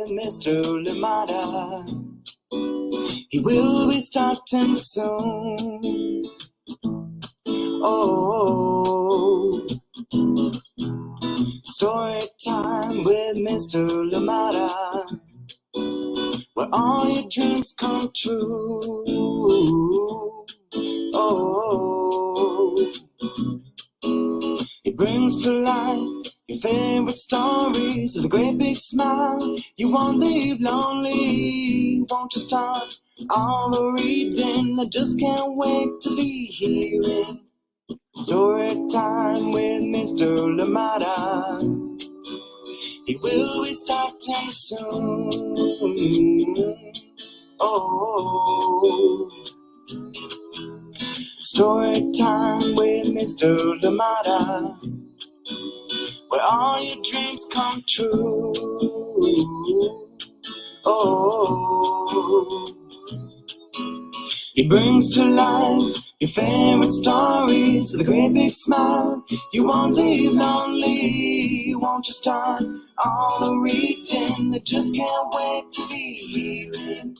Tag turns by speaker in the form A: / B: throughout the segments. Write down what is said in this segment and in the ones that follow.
A: with Mr. Lamada. He will be starting soon. Oh, story time with Mr. Lamada, where all your dreams come true. Oh, he brings to life your favorite stories with a great big smile. You won't leave lonely, won't you start all the reading? I just can't wait to be hearing story time with Mr. Lamada. He will be starting soon. Oh, story time with Mr. Lamada, where all your dreams come true. Oh, he brings to life your favorite stories with a great big smile. You won't leave lonely, won't you start all the reading? I just can't wait to be hearing.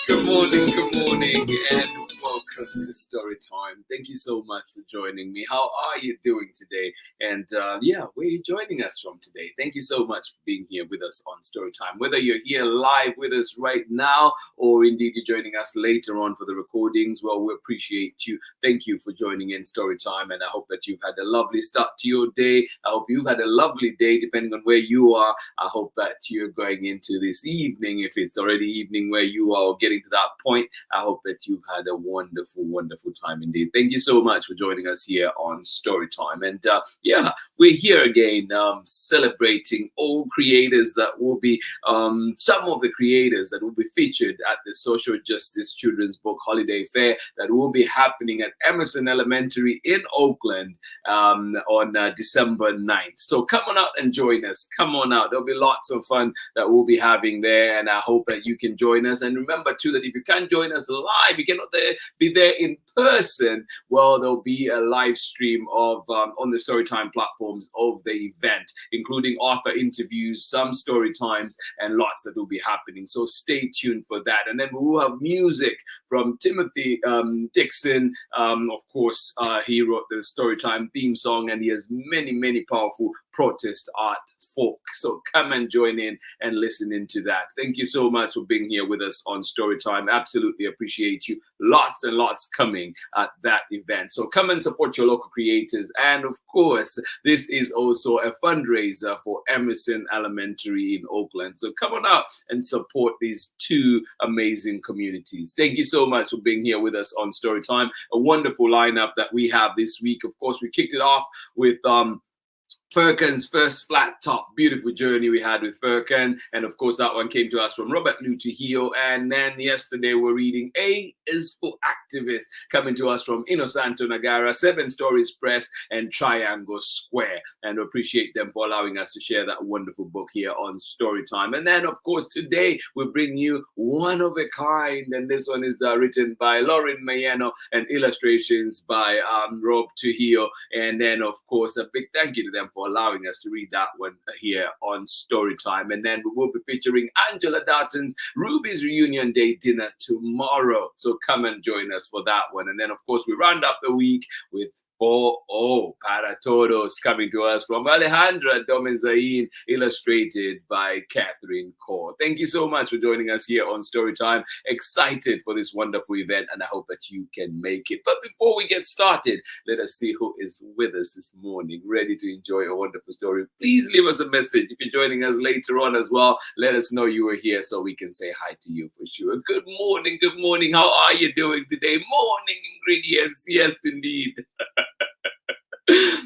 B: Good morning, and welcome to Story Time. Thank you so much for joining me. How are you doing today? And where are you joining us from today? Thank you so much for being here with us on Story Time. Whether you're here live with us right now, or indeed you're joining us later on for the recordings, well, we appreciate you. Thank you for joining in Story Time, and I hope that you've had a lovely start to your day. I hope you've had a lovely day, depending on where you are. I hope that you're going into this evening, if it's already evening where you are, or getting to that point. I hope that you've had a wonderful, wonderful time indeed. Thank you so much for joining us here on Story Time. And we're here again, celebrating all creators that will be, some of the creators that will be featured at the Social Justice Children's Book Holiday Fair that will be happening at Emerson Elementary in Oakland on December 9th. So come on out and join us. Come on out. There'll be lots of fun that we'll be having there, and I hope that you can join us. And remember too that if you can't join us live, you cannot be there in person, well, there'll be a live stream of on the Storytime platforms of the event, including author interviews, some story times, and lots that will be happening. So stay tuned for that. And then we will have music from Timothy Dixon. Of course, he wrote the Storytime theme song, and he has many, many powerful protest art folk. So come and join in and listen into that. Thank you so much for being here with us on Storytime. Absolutely appreciate you. Lots and lots coming at that event. So come and support your local creators. And of course, this is also a fundraiser for Emerson Elementary in Oakland. So come on out and support these two amazing communities. Thank you so much for being here with us on Storytime. A wonderful lineup that we have this week. Of course, we kicked it off with Furkan's first flat top, beautiful journey we had with Furkan. And of course, that one came to us from Robert LIU-TRUJILLO. And then yesterday, we're reading A is for Activist, coming to us from Inosanto Nagara, 7 Stories Press, and Triangle Square. And we appreciate them for allowing us to share that wonderful book here on Storytime. And then, of course, today we bring you One of a Kind. And this one is written by LAURIN Mayeno and illustrations by Rob Trujillo. And then, of course, a big thank you to them for allowing us to read that one here on Storytime. And then we will be featuring Angela Darton's Ruby's Reunion Day dinner tomorrow. So come and join us for that one. And then, of course, we round up the week with Para Todos, coming to us from Alejandra Domenzain, illustrated by Catherine Kaur. Thank you so much for joining us here on Storytime. Excited for this wonderful event, and I hope that you can make it. But before we get started, let us see who is with us this morning, ready to enjoy a wonderful story. Please leave us a message. If you're joining us later on as well, let us know you were here so we can say hi to you for sure. Good morning, good morning. How are you doing today? Morning ingredients, yes indeed.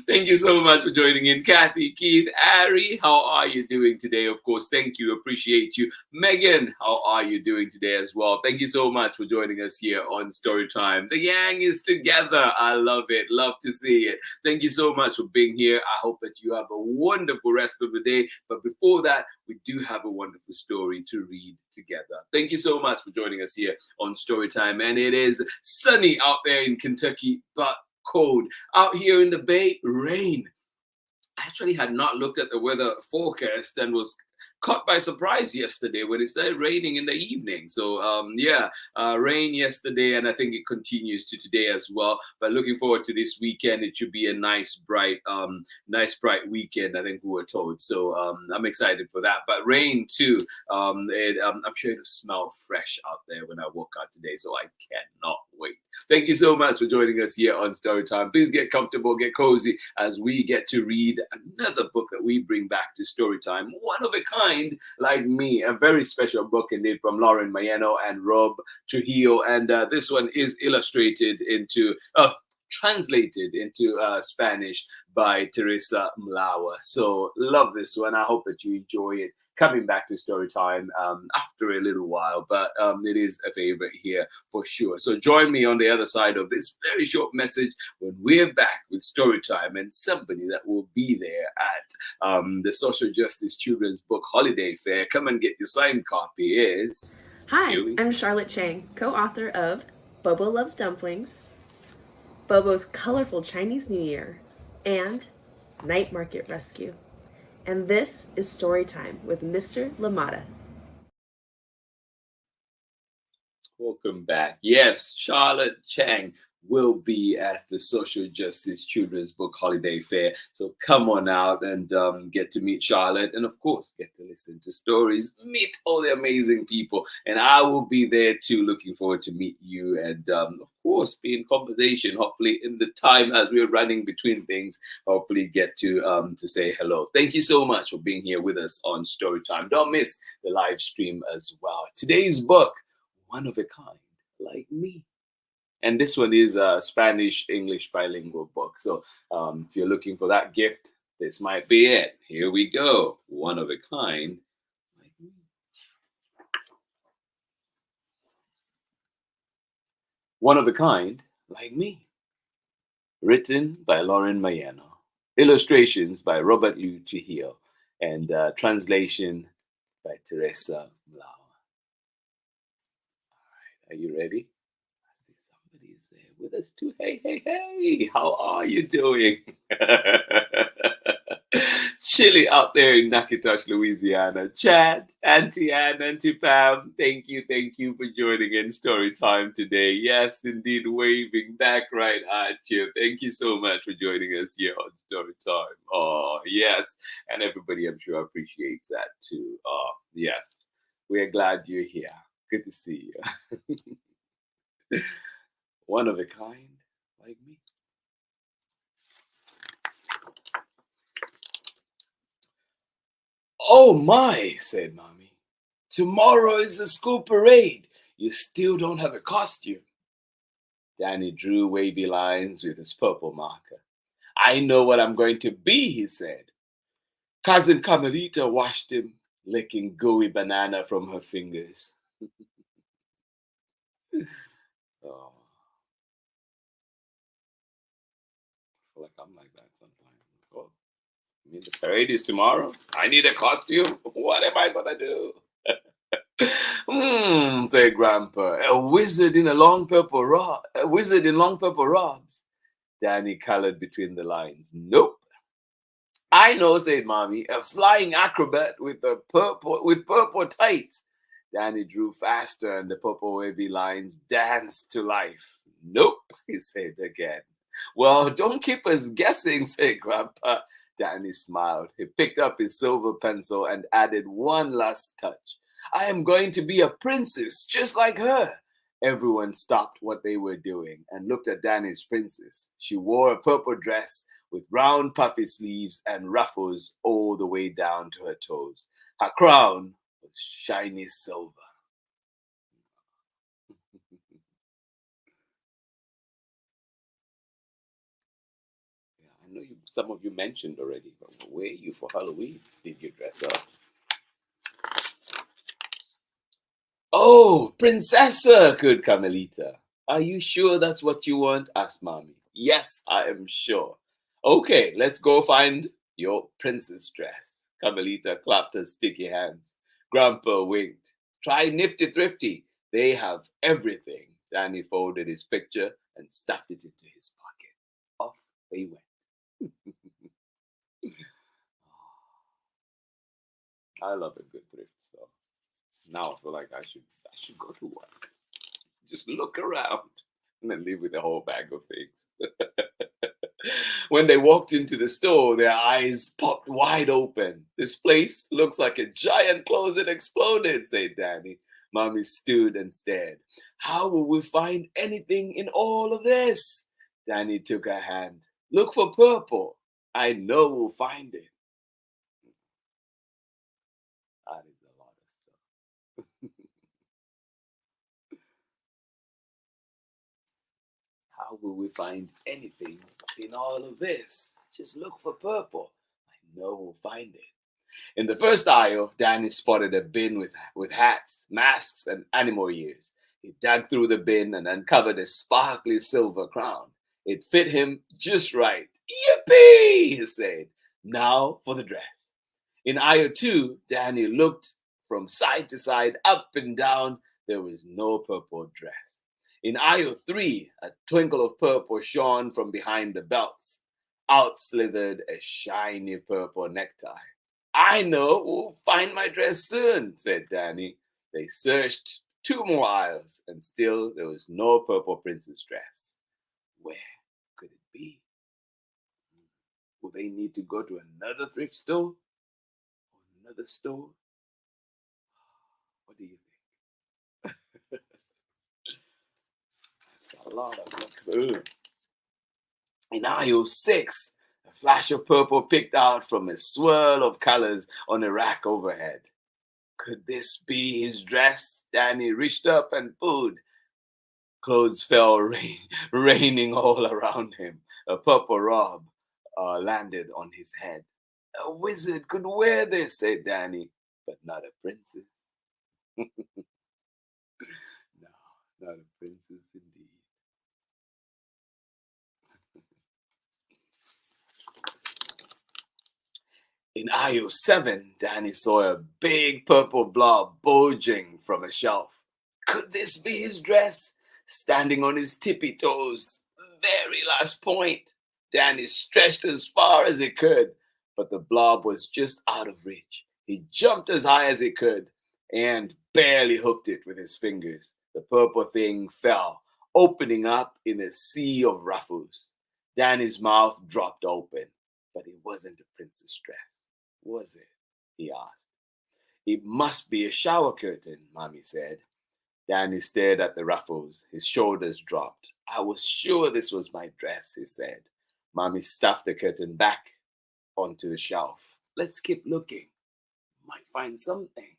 B: Thank you so much for joining in. Kathy, Keith, Ari, how are you doing today? Of course, thank you. Appreciate you. Megan, how are you doing today as well? Thank you so much for joining us here on Storytime. The gang is together. I love it. Love to see it. Thank you so much for being here. I hope that you have a wonderful rest of the day. But before that, we do have a wonderful story to read together. Thank you so much for joining us here on Storytime. And it is sunny out there in Kentucky, but cold. Out here in the Bay, rain. I actually had not looked at the weather forecast and was caught by surprise yesterday when it started raining in the evening. So rain yesterday, and I think it continues to today as well. But looking forward to this weekend. It should be a nice bright weekend, I think we were told. So I'm excited for that. But rain too. I'm sure it'll smell fresh out there when I walk out today. So I cannot wait. Thank you so much for joining us here on Storytime. Please get comfortable, get cozy as we get to read another book that we bring back to Storytime. One of a kind, like me. A very special book indeed from LAURIN Mayeno and Rob Trujillo. And this one is translated into Spanish by Teresa Mlawer. So love this one. I hope that you enjoy it. Coming back to Storytime after a little while, but it is a favorite here for sure. So join me on the other side of this very short message when we're back with Storytime, and somebody that will be there at the Social Justice Children's Book Holiday Fair. Come and get your signed copy is...
C: Hi, I'm Charlotte Chang, co-author of Bobo Loves Dumplings, Bobo's Colorful Chinese New Year, and Night Market Rescue. And this is Storytime with Mr. Lamada.
B: Welcome back. Yes, Charlotte Chang will be at the Social Justice Children's Book Holiday Fair. So come on out and get to meet Charlotte, and of course get to listen to stories, meet all the amazing people. And I will be there too. Looking forward to meet you, and of course be in conversation. Hopefully in the time as we're running between things, hopefully get to say hello. Thank you so much for being here with us on Storytime. Don't miss the live stream as well. Today's book, One of a Kind, Like Me. And this one is a Spanish-English bilingual book. So if you're looking for that gift, this might be it. Here we go. One of a Kind, like me. One of a Kind, Like Me. Written by LAURIN Mayeno. Illustrations by Robert LIU-TRUJILLO. And translation by Teresa Mlawer. All right, are you ready? Somebody's there with us too. Hey, hey, hey, how are you doing? Chilly out there in Natchitoches, Louisiana. Chad, Auntie Ann, Auntie Pam, thank you for joining in Storytime today. Yes, indeed, waving back right at you. Thank you so much for joining us here on Storytime. Oh, yes, and everybody I'm sure appreciates that too. Oh, yes, we're glad you're here. Good to see you. One of a kind, like me. Oh my, said Mommy. Tomorrow is the school parade. You still don't have a costume. Danny drew wavy lines with his purple marker. I know what I'm going to be, he said. Cousin Carmelita watched him, licking gooey banana from her fingers. Oh. I feel like I'm like that sometimes. Oh, you mean the parade is tomorrow? I need a costume? What am I gonna do? Said Grandpa. A wizard in long purple robes. Danny colored between the lines. Nope. I know, said Mommy. A flying acrobat with purple tights. Danny drew faster and the purple wavy lines danced to life. Nope, he said again. Well, don't keep us guessing, said Grandpa. Danny smiled. He picked up his silver pencil and added one last touch. I am going to be a princess, just like her. Everyone stopped what they were doing and looked at Danny's princess. She wore a purple dress with round puffy sleeves and ruffles all the way down to her toes. Her crown was shiny silver. Yeah, I know some of you mentioned already, but where are you for Halloween? Did you dress up? Oh, Princessa, good Carmelita. Are you sure that's what you want? Asked Mommy. Yes, I am sure. Okay, let's go find your princess dress. Carmelita clapped her sticky hands. Grandpa winked. Try Nifty Thrifty. They have everything. Danny folded his picture and stuffed it into his pocket. Off they went. I love a good thrift store. Now I feel like I should go to work. Just look around and then leave with a whole bag of things. When they walked into the store, their eyes popped wide open. This place looks like a giant closet exploded, said Danny. Mommy stood and stared. How will we find anything in all of this? Danny took her hand. Look for purple. I know we'll find it. That is a lot of stuff. How will we find anything in all of this? Just look for purple. I know we'll find it. In the first aisle, Danny spotted a bin with hats, masks, and animal ears. He dug through the bin and uncovered a sparkly silver crown. It fit him just right. Yippee, he said. Now for the dress. In aisle 2, Danny looked from side to side, up and down. There was no purple dress. In aisle 3, a twinkle of purple shone from behind the belts. Out slithered a shiny purple necktie. I know, we'll find my dress soon, said Danny. They searched 2 more aisles, and still there was no purple princess dress. Where could it be? Will they need to go to another thrift store? Or another store? What do you think? That's a lot of look. In aisle 6, a flash of purple picked out from a swirl of colors on a rack overhead. Could this be his dress? Danny reached up and pulled. Clothes fell raining all around him. A purple robe landed on his head. A wizard could wear this, said Danny, but not a princess. No, not a princess indeed. In aisle 7, Danny saw a big purple blob bulging from a shelf. Could this be his dress? Standing on his tippy toes, very last point, Danny stretched as far as he could, but the blob was just out of reach. He jumped as high as he could and barely hooked it with his fingers. The purple thing fell, opening up in a sea of ruffles. Danny's mouth dropped open, but it wasn't a princess dress, was it? He asked. It must be a shower curtain, Mommy said. Danny stared at the ruffles. His shoulders dropped. I was sure this was my dress, he said. Mommy stuffed the curtain back onto the shelf. Let's keep looking. Might find something.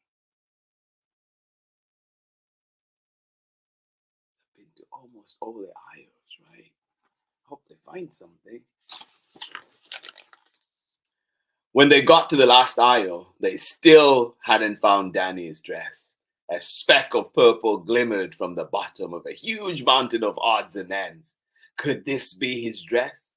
B: I've been to almost all the aisles, right? Hope they find something. When they got to the last aisle, they still hadn't found Danny's dress. A speck of purple glimmered from the bottom of a huge mountain of odds and ends. Could this be his dress?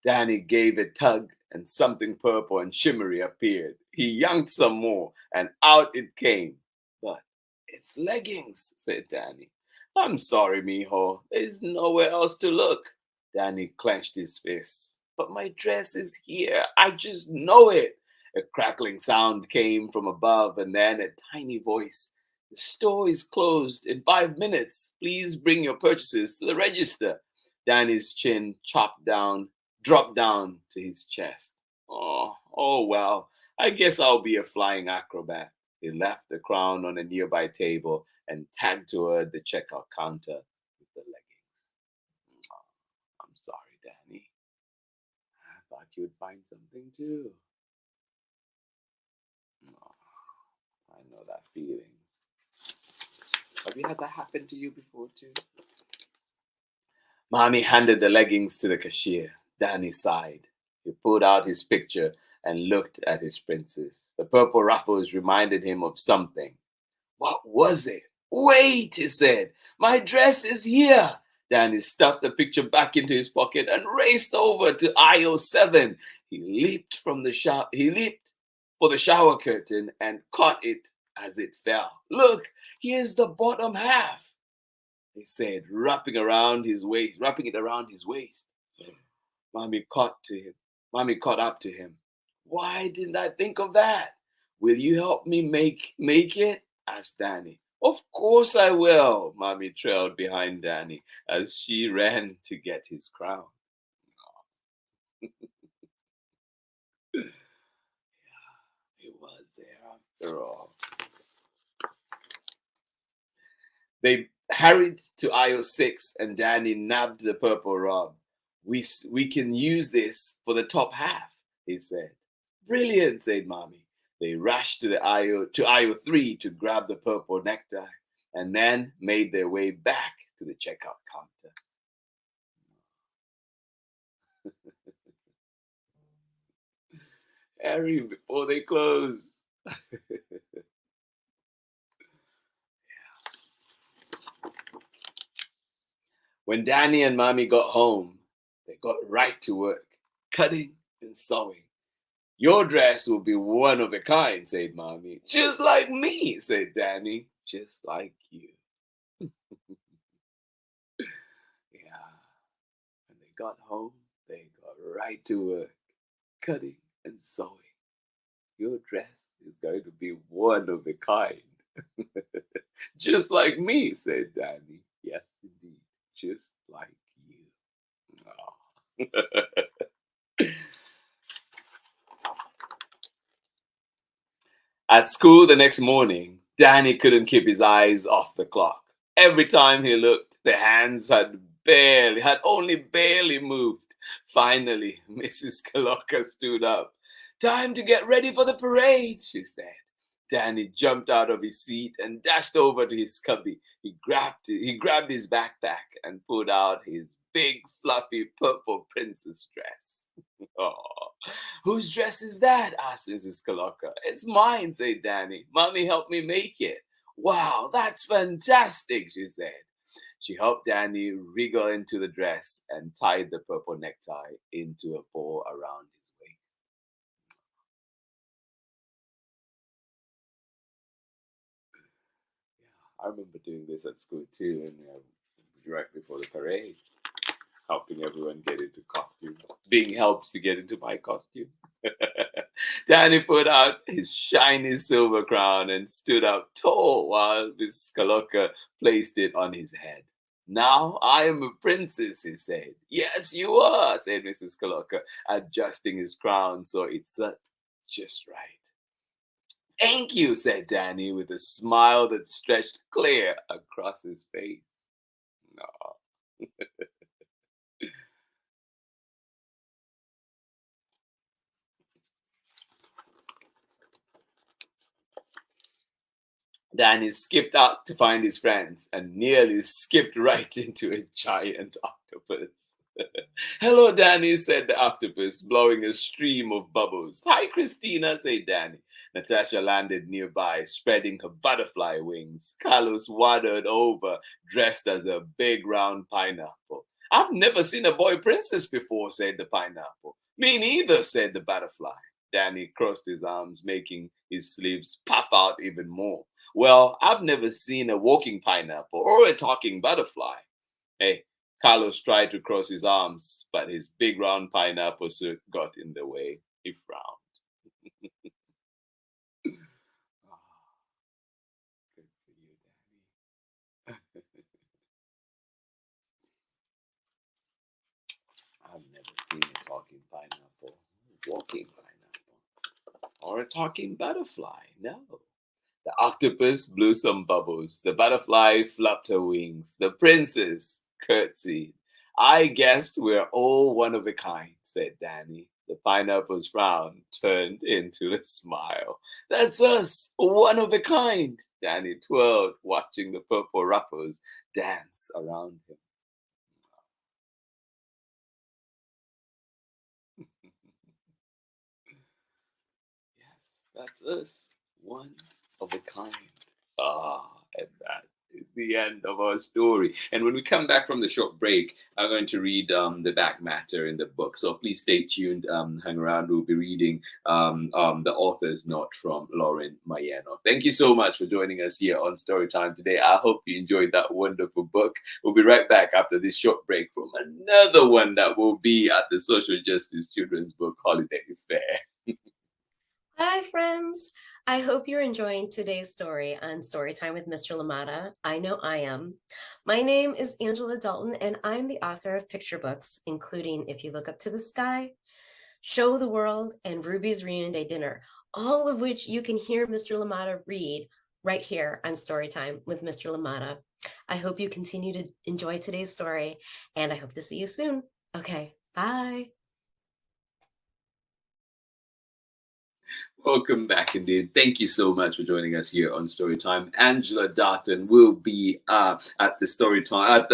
B: Danny gave a tug, and something purple and shimmery appeared. He yanked some more, and out it came. But it's leggings, said Danny. I'm sorry, mijo. There's nowhere else to look. Danny clenched his fists. But my dress is here. I just know it. A crackling sound came from above, and then a tiny voice. The store is closed in 5 minutes. Please bring your purchases to the register. Danny's chin dropped down to his chest. Oh well, I guess I'll be a flying acrobat. He left the crown on a nearby table and tagged toward the checkout counter with the leggings. I'm sorry, Danny. I thought you'd find something too. I know that feeling. Have you had that happen to you before too? Mommy handed the leggings to the cashier. Danny sighed. He pulled out his picture and looked at his princess. The purple ruffles reminded him of something. What was it? Wait, he said. My dress is here. Danny stuffed the picture back into his pocket and raced over to aisle 7. He leaped for the shower curtain and caught it as it fell. Look, here's the bottom half, he said, wrapping it around his waist. Mommy caught up to him. Why didn't I think of that? Will you help me make it? Asked Danny. Of course I will, Mommy trailed behind Danny as she ran to get his crown. It was there after all. They hurried to aisle 6 and Danny nabbed the purple robe. We can use this for the top half, he said. Brilliant, said Mommy. They rushed to aisle 3 to grab the purple necktie and then made their way back to the checkout counter. Hurry before they close. When Danny and Mommy got home, they got right to work, cutting and sewing. Your dress will be one of a kind, said Mommy. Just like me, said Danny. Just like you. Yeah. When they got home, they got right to work, cutting and sewing. Your dress is going to be one of a kind. Just like me, said Danny. Yes, indeed. Just like you. Oh. At school the next morning, Danny couldn't keep his eyes off the clock. Every time he looked, the hands had only barely moved. Finally, Mrs. Kalocka stood up. Time to get ready for the parade, she said. Danny jumped out of his seat and dashed over to his cubby. He grabbed his backpack and pulled out his big, fluffy purple princess dress. Oh, whose dress is that? Asked Mrs. Kalocka. It's mine, said Danny. Mommy helped me make it. Wow, that's fantastic, she said. She helped Danny wriggle into the dress and tied the purple necktie into a bow around his waist. I remember doing this at school too, and right before the parade, helping everyone get into costumes, being helped to get into my costume. Danny put out his shiny silver crown and stood up tall while Miss Kalocka placed it on his head. Now I am a princess, he said. Yes, you are, said Mrs. Kalocka, adjusting his crown so it sat just right. Thank you, said Danny with a smile that stretched clear across his face. No. Danny skipped out to find his friends and nearly skipped right into a giant octopus. Hello, Danny, said the octopus, blowing a stream of bubbles. Hi, Christina, said Danny. Natasha landed nearby, spreading her butterfly wings. Carlos waddled over, dressed as a big round pineapple. I've never seen a boy princess before, said the pineapple. Me neither, said the butterfly. Danny crossed his arms, making his sleeves puff out even more. Well, I've never seen a walking pineapple or a talking butterfly. Hey, Carlos tried to cross his arms, but his big round pineapple suit got in the way. He frowned. Oh, good for you, Danny. I've never seen a talking pineapple, walking pineapple, or a talking butterfly. No. The octopus blew some bubbles. The butterfly flapped her wings. The princess curtsied. I guess we're all one of a kind, said Danny. The pineapple's frown turned into a smile. That's us, one of a kind. Danny twirled, watching the purple ruffles dance around him. That's us. One of a kind. Ah, and that is the end of our story. And when we come back from the short break, I'm going to read the back matter in the book. So please stay tuned, hang around. We'll be reading the author's note from Laurin Mayeno. Thank you so much for joining us here on Storytime today. I hope you enjoyed that wonderful book. We'll be right back after this short break from another one that will be at the Social Justice Children's Book Holiday Fair.
D: Hi, friends. I hope you're enjoying today's story on Storytime with Mr. Lamata. I know I am. My name is Angela Dalton, and I'm the author of picture books, including If You Look Up to the Sky, Show the World, and Ruby's Reunion Day Dinner, all of which you can hear Mr. Lamata read right here on Storytime with Mr. Lamata. I hope you continue to enjoy today's story, and I hope to see you soon. Okay, bye.
B: Welcome back indeed. Thank you so much for joining us here on Storytime. Angela Darton will be at the Storytime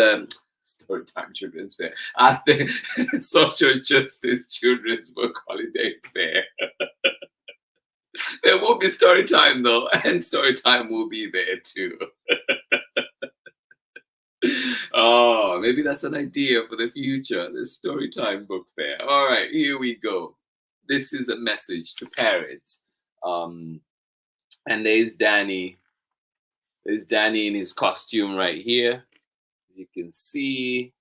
B: Children's Fair, at the Social Justice Children's Book Holiday Fair. There will be Storytime though, and Storytime will be there too. Oh, maybe that's an idea for the future, the Storytime Book Fair. All right, here we go. This is a message to parents. And there's Danny. There's Danny in his costume right here. You can see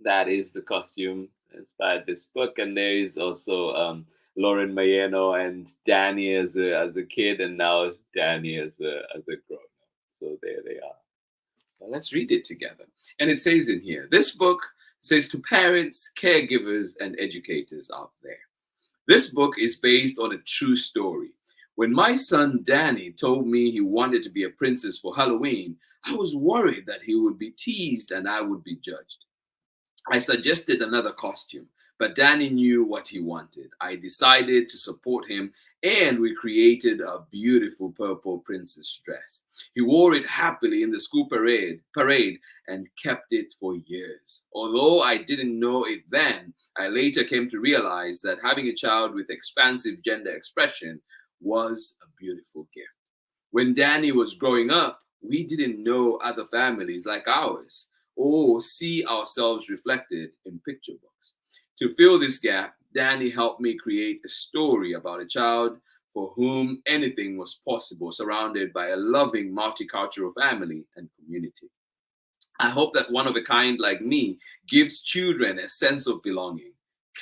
B: that is the costume inspired this book. And there is also Laurin Mayeno and Danny as a kid, and now Danny as a grown-up. So there they are. Well, let's read it together. And it says in here, this book says to parents, caregivers, and educators out there. This book is based on a true story. When my son Danny told me he wanted to be a princess for Halloween, I was worried that he would be teased and I would be judged. I suggested another costume, but Danny knew what he wanted. I decided to support him, and we created a beautiful purple princess dress. He wore it happily in the school parade and kept it for years. Although I didn't know it then, I later came to realize that having a child with expansive gender expression was a beautiful gift. When Danny was growing up, we didn't know other families like ours or see ourselves reflected in picture books. To fill this gap, Danny helped me create a story about a child for whom anything was possible, surrounded by a loving multicultural family and community. I hope that one of a kind like me gives children a sense of belonging,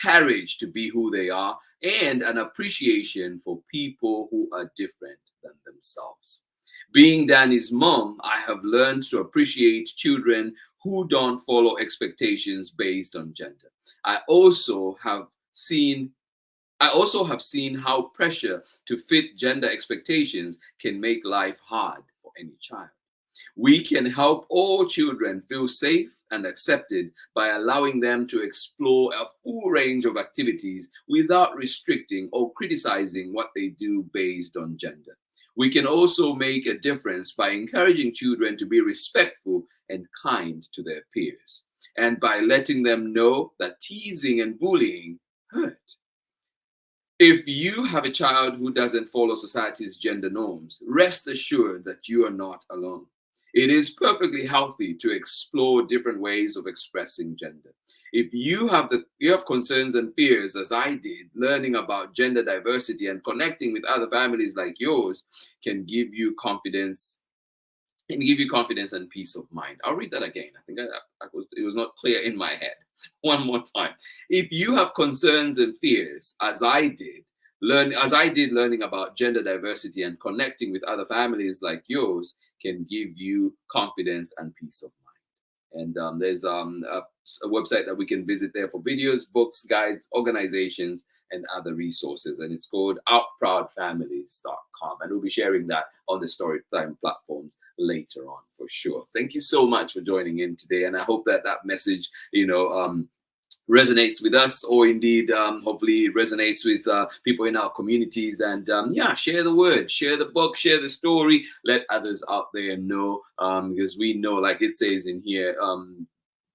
B: courage to be who they are, and an appreciation for people who are different than themselves. Being Danny's mom, I have learned to appreciate children who don't follow expectations based on gender. I also have seen how pressure to fit gender expectations can make life hard for any child. We can help all children feel safe and accepted by allowing them to explore a full range of activities without restricting or criticizing what they do based on gender. We can also make a difference by encouraging children to be respectful and kind to their peers, and by letting them know that teasing and bullying hurt. If you have a child who doesn't follow society's gender norms, rest assured that you are not alone. It is perfectly healthy to explore different ways of expressing gender. If you have concerns and fears, as I did, learning about gender diversity and connecting with other families like yours can give you confidence and peace of mind. I'll read that again. I think it was not clear in my head. One more time. If you have concerns and fears, as I did, learning about gender diversity and connecting with other families like yours can give you confidence and peace of mind. And there's a website that we can visit there for videos, books, guides, organizations, and other resources. And it's called OutProudFamilies.com. And we'll be sharing that on the Storytime platforms later on for sure. Thank you so much for joining in today. And I hope that message, resonates with us, or indeed hopefully resonates with people in our communities. And share the word, share the book, share the story, let others out there know, because we know, like it says in here,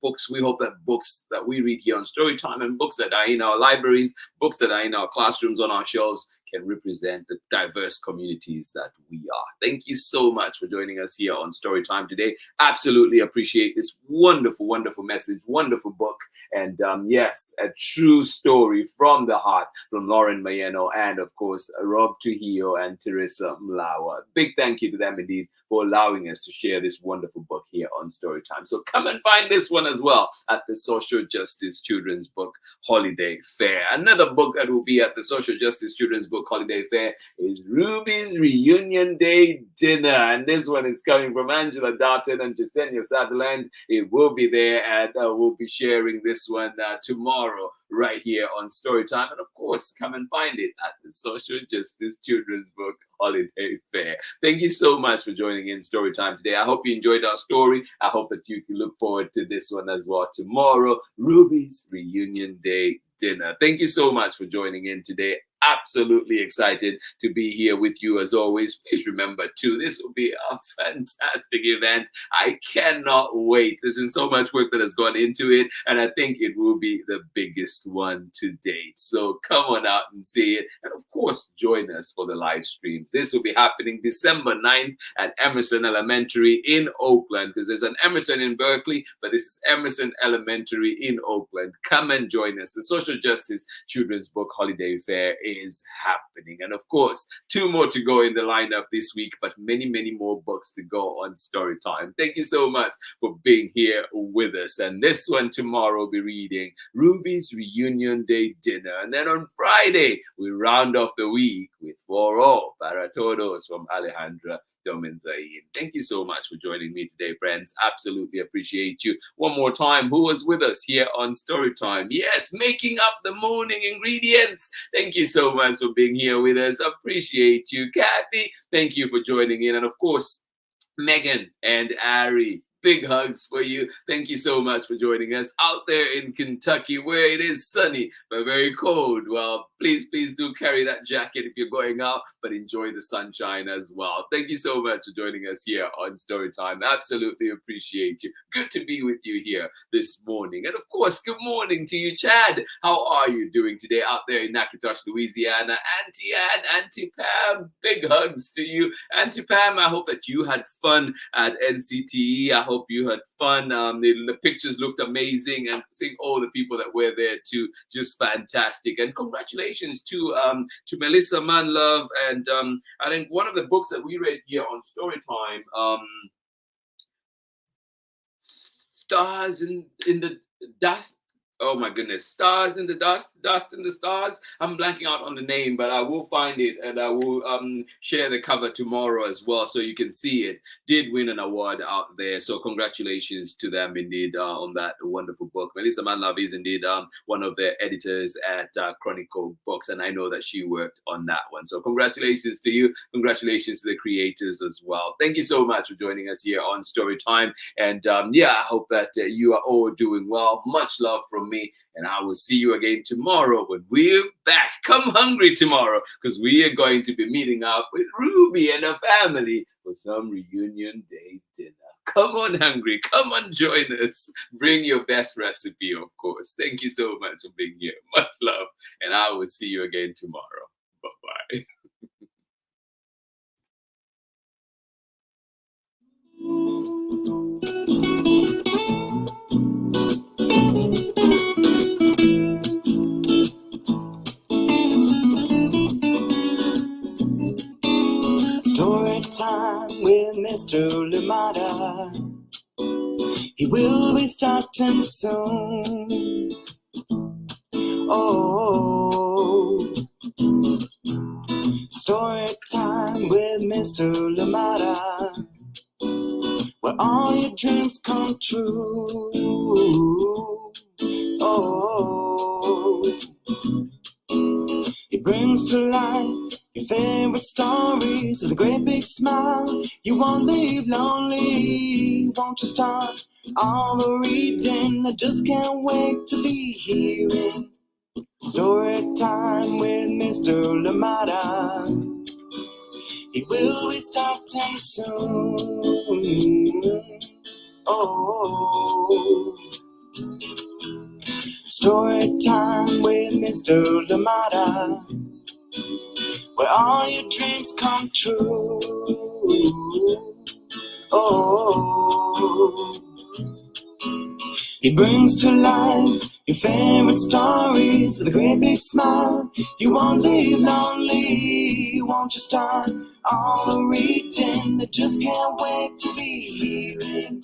B: books, we hope that books that we read here on Storytime and books that are in our libraries, books that are in our classrooms on our shelves can represent the diverse communities that we are. Thank you so much for joining us here on Storytime today. Absolutely appreciate this wonderful, wonderful message, wonderful book. And yes, a true story from the heart from LAURIN Mayeno and, of course, Rob Trujillo and Teresa Mlawer. Big thank you to them indeed for allowing us to share this wonderful book here on Storytime. So come and find this one as well at the Social Justice Children's Book Holiday Fair. Another book that will be at the Social Justice Children's Book Holiday Fair is Ruby's Reunion Day Dinner. And this one is coming from Angela Darton and Jasenia Sutherland. It will be there, and we'll be sharing this one tomorrow right here on Storytime. And of course, come and find it at the Social Justice Children's Book Holiday Fair. Thank you so much for joining in Storytime today. I hope you enjoyed our story. I hope that you can look forward to this one as well tomorrow, Ruby's Reunion Day Dinner. Thank you so much for joining in today. Absolutely excited to be here with you as always. Please remember too, this will be a fantastic event. I cannot wait. There's been so much work that has gone into it, and I think it will be the biggest one to date. So come on out and see it, and of course join us for the live streams. This will be happening December 9th at Emerson Elementary in Oakland, because there's an Emerson in Berkeley, but this is Emerson Elementary in Oakland. Come and join us. The Social Justice Children's Book Holiday Fair is happening. And of course, 2 more to go in the lineup this week, but many, many more books to go on Storytime. Thank you so much for being here with us. And this one tomorrow will be reading Ruby's Reunion Day Dinner. And then on Friday, we round off the week with For All Para Todos from Alejandra Domenzain. Thank you so much for joining me today, friends. Absolutely appreciate you. One more time, who was with us here on Storytime? Yes, making up the morning ingredients. Thank you so much for being here with us. Appreciate you. Kathy, thank you for joining in. And of course, Megan and Ari, big hugs for you. Thank you so much for joining us out there in Kentucky, where it is sunny but very cold. Well, please do carry that jacket if you're going out, but enjoy the sunshine as well. Thank you so much for joining us here on Storytime. Absolutely appreciate you. Good to be with you here this morning. And of course, good morning to you, Chad. How are you doing today out there in Natchitoches, Louisiana? Auntie Ann, Auntie Pam, big hugs to you. Auntie Pam, I hope that you had fun at NCTE. I hope you had fun. The pictures looked amazing, and seeing all the people that were there too, just fantastic. And congratulations to Melissa Manlove, and I think one of the books that we read here on Storytime, Stars in the Dust. Oh my goodness, Stars in the Dust, Dust in the Stars. I'm blanking out on the name, but I will find it, and I will share the cover tomorrow as well, so you can see it. Did win an award out there, so congratulations to them indeed on that wonderful book. Melissa Manlove is indeed one of the editors at Chronicle Books, and I know that she worked on that one. So congratulations to you. Congratulations to the creators as well. Thank you so much for joining us here on Storytime, and yeah, I hope that you are all doing well. Much love from me, and I will see you again tomorrow when we're back. Come hungry tomorrow, because we are going to be meeting up with Ruby and her family for some reunion day dinner. Come on hungry, come on join us. Bring your best recipe, of course. Thank you so much for being here. Much love, and I will see you again tomorrow. Bye-bye.
A: Story time with Mr. Lamada. He will be starting soon. Oh, story time with Mr. Lamada, where all your dreams come true. Oh, he brings to life your favorite stories with a great big smile. You won't leave lonely. Won't you start all the reading? I just can't wait to be hearing story time with Mr. Lamada. He will be starting soon. Oh, story time with Mr. Lamada. where all your dreams come true. Oh, he brings to life your favorite stories with a great big smile. You won't leave lonely, won't you start all the reading? I just can't wait to be hearing.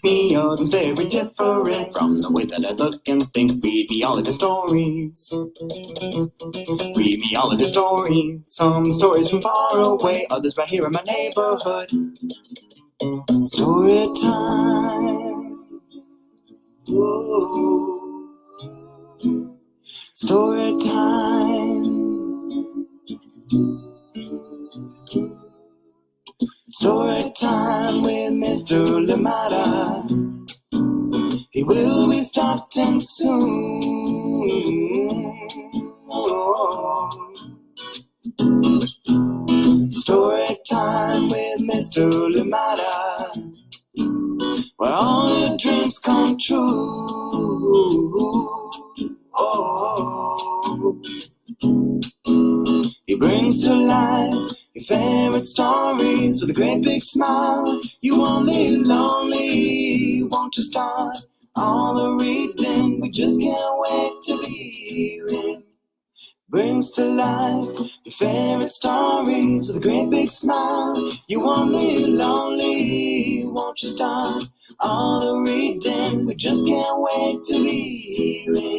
A: Me, others very different from the way that I look and think. Read me all of the stories. Read me all of the stories. Some stories from far away, others right here in my neighborhood. Story time. Whoa. Story time. Story time with Mr. Lamada. He will be starting soon. Oh. Story time with Mr. Lamada, where all your dreams come true. Oh. He brings to life your favorite stories with a great big smile. You won't leave lonely, won't you start all the reading? We just can't wait to be hearing. Brings to life your favorite stories with a great big smile. You won't leave lonely, won't you start all the reading? We just can't wait to be hearing.